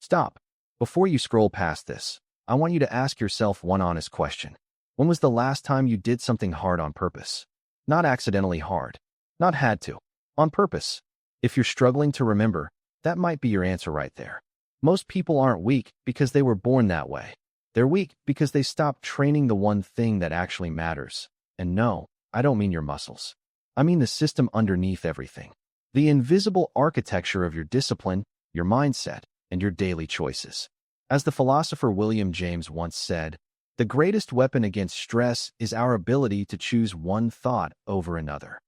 Stop. Before you scroll past this, I want you to ask yourself one honest question. When was the last time you did something hard on purpose? Not accidentally hard. Not had to. On purpose. If you're struggling to remember, that might be your answer right there. Most people aren't weak because they were born that way. They're weak because they stopped training the one thing that actually matters. And no, I don't mean your muscles. I mean the system underneath everything. The invisible architecture of your discipline, your mindset, and your daily choices. As the philosopher William James once said, the greatest weapon against stress is our ability to choose one thought over another.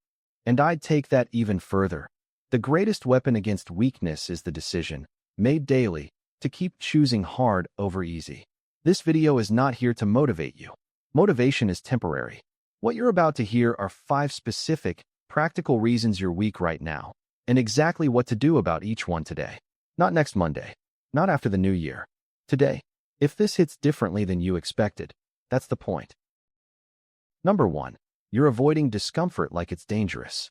And I'd take that even further. The greatest weapon against weakness is the decision, made daily, to keep choosing hard over easy. This video is not here to motivate you. Motivation is temporary. What you're about to hear are 5 specific, practical reasons you're weak right now, and exactly what to do about each one today. Not next Monday. Not after the new year. Today. If this hits differently than you expected, that's the point. Number 1. You're avoiding discomfort like it's dangerous.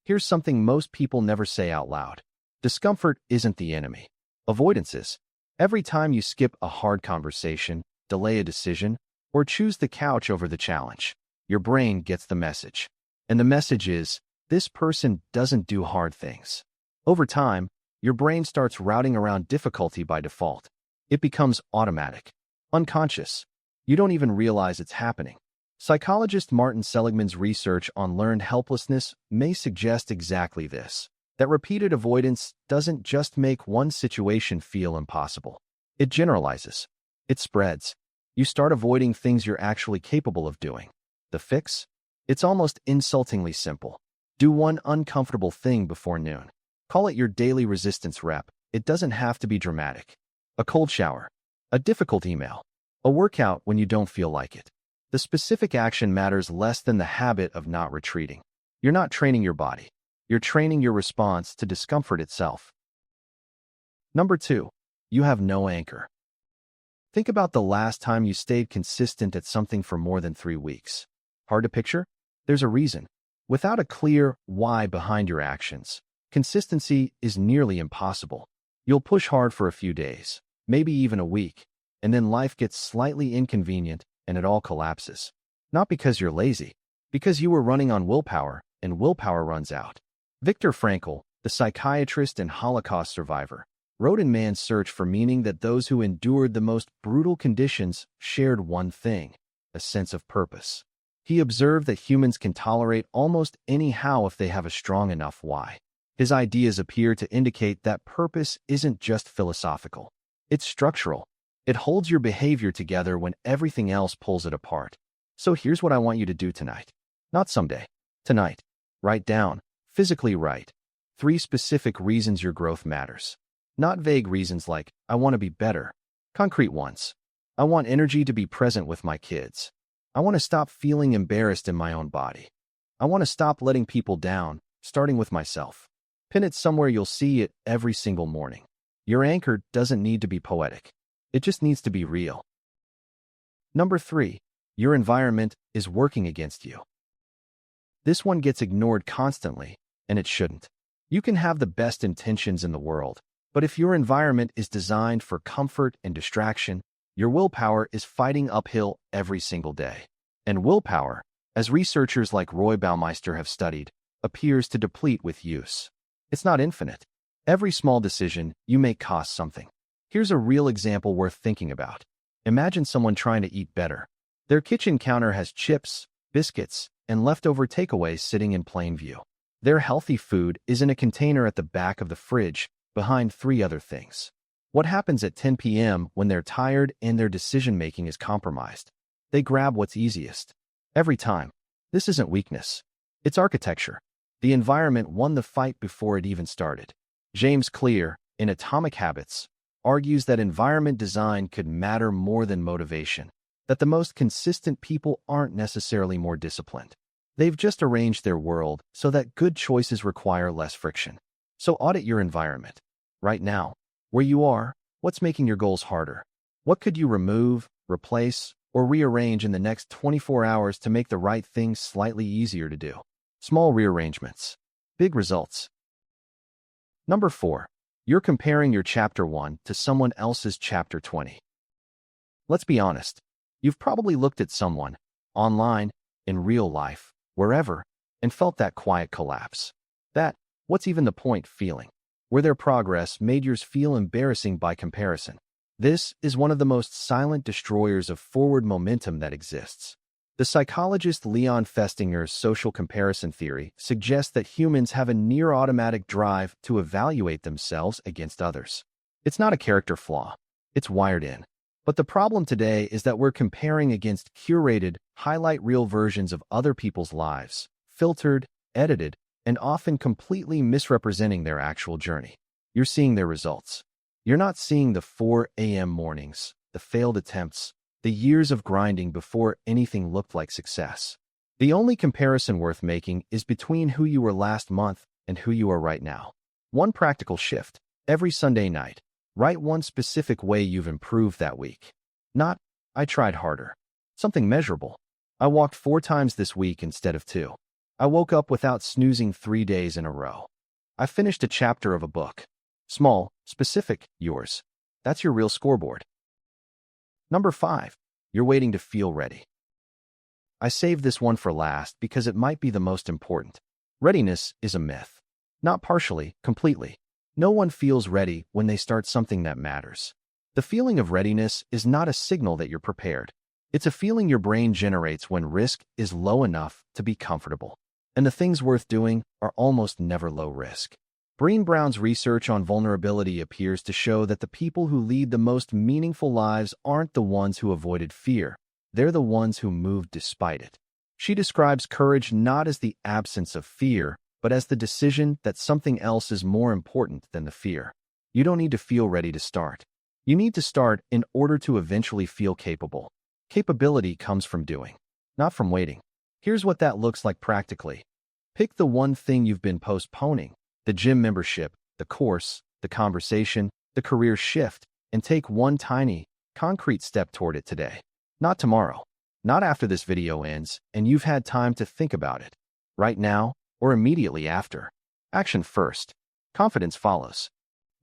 Here's something most people never say out loud. Discomfort isn't the enemy. Avoidance is. Every time you skip a hard conversation, delay a decision, or choose the couch over the challenge, your brain gets the message. And the message is, this person doesn't do hard things. Over time, your brain starts routing around difficulty by default. It becomes automatic, unconscious. You don't even realize it's happening. Psychologist Martin Seligman's research on learned helplessness may suggest exactly this, that repeated avoidance doesn't just make one situation feel impossible. It generalizes. It spreads. You start avoiding things you're actually capable of doing. The fix? It's almost insultingly simple. Do one uncomfortable thing before noon. Call it your daily resistance rep. It doesn't have to be dramatic. A cold shower. A difficult email. A workout when you don't feel like it. The specific action matters less than the habit of not retreating. You're not training your body. You're training your response to discomfort itself. Number 2. You have no anchor. Think about the last time you stayed consistent at something for more than 3 weeks. Hard to picture? There's a reason. Without a clear why behind your actions, consistency is nearly impossible. You'll push hard for a few days, maybe even a week, and then life gets slightly inconvenient and it all collapses. Not because you're lazy, because you were running on willpower and willpower runs out. Viktor Frankl, the psychiatrist and Holocaust survivor, wrote in Man's Search for Meaning that those who endured the most brutal conditions shared one thing, a sense of purpose. He observed that humans can tolerate almost any how if they have a strong enough why. His ideas appear to indicate that purpose isn't just philosophical. It's structural. It holds your behavior together when everything else pulls it apart. So here's what I want you to do tonight. Not someday. Tonight. Write down, physically write, 3 specific reasons your growth matters. Not vague reasons like, I want to be better. Concrete ones. I want energy to be present with my kids. I want to stop feeling embarrassed in my own body. I want to stop letting people down, starting with myself. Pin it somewhere you'll see it every single morning. Your anchor doesn't need to be poetic. It just needs to be real. Number 3. Your environment is working against you. This one gets ignored constantly, and it shouldn't. You can have the best intentions in the world, but if your environment is designed for comfort and distraction, your willpower is fighting uphill every single day. And willpower, as researchers like Roy Baumeister have studied, appears to deplete with use. It's not infinite. Every small decision you make costs something. Here's a real example worth thinking about. Imagine someone trying to eat better. Their kitchen counter has chips, biscuits, and leftover takeaways sitting in plain view. Their healthy food is in a container at the back of the fridge, behind 3 other things. What happens at 10 p.m. when they're tired and their decision-making is compromised? They grab what's easiest. Every time. This isn't weakness. It's architecture. The environment won the fight before it even started. James Clear, in Atomic Habits, argues that environment design could matter more than motivation, that the most consistent people aren't necessarily more disciplined. They've just arranged their world so that good choices require less friction. So audit your environment. Right now, where you are, what's making your goals harder? What could you remove, replace, or rearrange in the next 24 hours to make the right thing slightly easier to do? Small rearrangements. Big results. Number 4. You're comparing your chapter 1 to someone else's chapter 20. Let's be honest. You've probably looked at someone, online, in real life, wherever, and felt that quiet collapse. That, what's even the point feeling, where their progress made yours feel embarrassing by comparison. This is one of the most silent destroyers of forward momentum that exists. The psychologist Leon Festinger's social comparison theory suggests that humans have a near-automatic drive to evaluate themselves against others. It's not a character flaw. It's wired in. But the problem today is that we're comparing against curated, highlight reel versions of other people's lives, filtered, edited, and often completely misrepresenting their actual journey. You're seeing their results. You're not seeing the 4 a.m. mornings, the failed attempts, the years of grinding before anything looked like success. The only comparison worth making is between who you were last month and who you are right now. One practical shift. Every Sunday night, write one specific way you've improved that week. Not, I tried harder. Something measurable. I walked 4 times this week instead of 2. I woke up without snoozing 3 days in a row. I finished a chapter of a book. Small, specific, yours. That's your real scoreboard. Number 5. You're waiting to feel ready. I saved this one for last because it might be the most important. Readiness is a myth. Not partially, completely. No one feels ready when they start something that matters. The feeling of readiness is not a signal that you're prepared. It's a feeling your brain generates when risk is low enough to be comfortable. And the things worth doing are almost never low risk. Brené Brown's research on vulnerability appears to show that the people who lead the most meaningful lives aren't the ones who avoided fear. They're the ones who moved despite it. She describes courage not as the absence of fear, but as the decision that something else is more important than the fear. You don't need to feel ready to start. You need to start in order to eventually feel capable. Capability comes from doing, not from waiting. Here's what that looks like practically. Pick the one thing you've been postponing, the gym membership, the course, the conversation, the career shift, and take one tiny, concrete step toward it today. Not tomorrow, not after this video ends and you've had time to think about it. Right now, or immediately after. Action first. Confidence follows.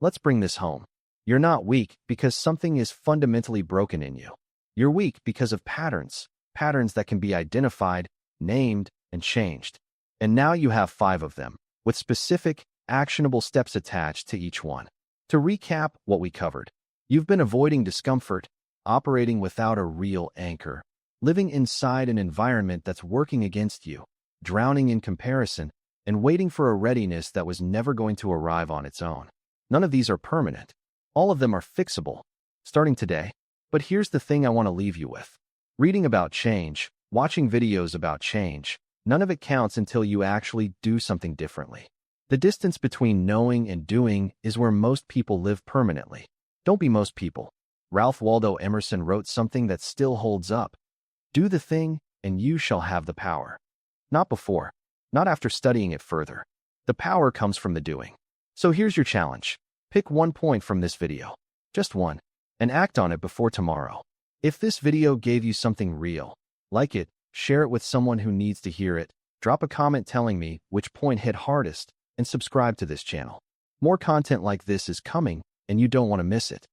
Let's bring this home. You're not weak because something is fundamentally broken in you. You're weak because of patterns that can be identified, named, and changed. And now you have 5 of them, with specific, actionable steps attached to each one. To recap what we covered, you've been avoiding discomfort, operating without a real anchor, living inside an environment that's working against you, drowning in comparison, and waiting for a readiness that was never going to arrive on its own. None of these are permanent. All of them are fixable, starting today. But here's the thing I want to leave you with. Reading about change, watching videos about change, none of it counts until you actually do something differently. The distance between knowing and doing is where most people live permanently. Don't be most people. Ralph Waldo Emerson wrote something that still holds up. Do the thing, and you shall have the power. Not before, not after studying it further. The power comes from the doing. So here's your challenge. Pick one point from this video, just one, and act on it before tomorrow. If this video gave you something real, like it, share it with someone who needs to hear it, drop a comment telling me which point hit hardest, and subscribe to this channel. More content like this is coming, and you don't want to miss it.